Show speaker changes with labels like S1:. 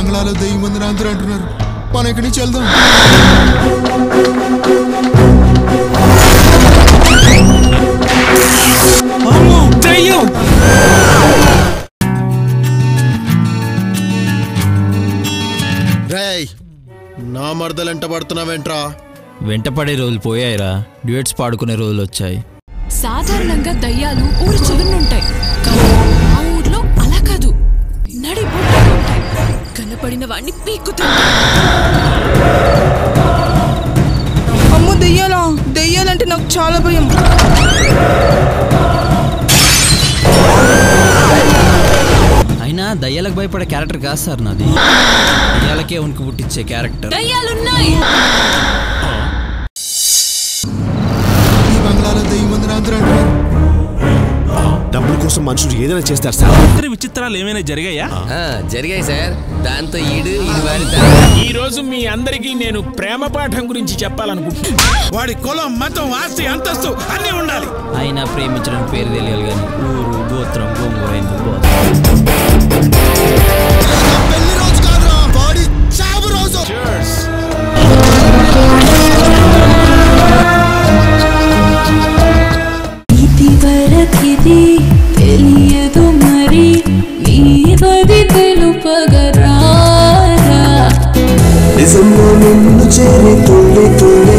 S1: బంగ్లాలో దెయ్యం మందిని అందరూ అంటున్నారు. మనం ఇక్కడి నుంచి వెళ్దాం. రేయ్, నా మర్దలు ఎంట పడుతున్నావేంట్రా?
S2: వెంటపడే రోజులు పోయాయిరా, డ్యూయట్స్ పాడుకునే రోజులు వచ్చాయి.
S3: సాధారణంగా దయ్యాలు ఊరు చివరినుంటాయి, కానీ ఆ ఊర్లో అలా కాదు, నడి ఉంటాయి. కనపడిన వాడిని పీక్కుతుంటాయి.
S4: అమ్మో దెయ్యాలా? దెయ్యాలంటే నాకు చాలా భయం.
S2: అయినా దయ్యాలకు భయపడే క్యారెక్టర్ కాదు సార్ నాది. దయ్యాలకే ఉనికి పుట్టించే క్యారెక్టర్.
S3: దయ్యాలున్నాయి.
S1: ఈ బంగ్లాలో దెయ్యం మందిని అందరూ అంటున్నారు.
S5: డబ్బుల కోసం మనుషులు ఏదైనా చేస్తారు సార్.
S6: ఇతర విచిత్రాలు ఏమైనా జరిగాయా?
S7: జరిగాయి సార్. దాంతో ఈ రోజు మీ అందరికీ నేను ప్రేమ పాఠం గురించి చెప్పాలనుకుంటున్నా.
S6: వాడి కులం, మతం, ఆస్తి, అంతస్తు అన్నీ ఉండాలి.
S2: అయినా ప్రేమించడం పేరు తెలియాలి కానీ ఊరు, గోత్రం, గోంగూర ఎందుకు?
S1: పెళ్లి రోజు కాదురా, బాడీ చావు రోజు.
S3: తెలియదు మరి నీవది తెలుపగరారా.
S8: నిజంగా నిన్ను చేరి తుళ్ళి తుళ్ళి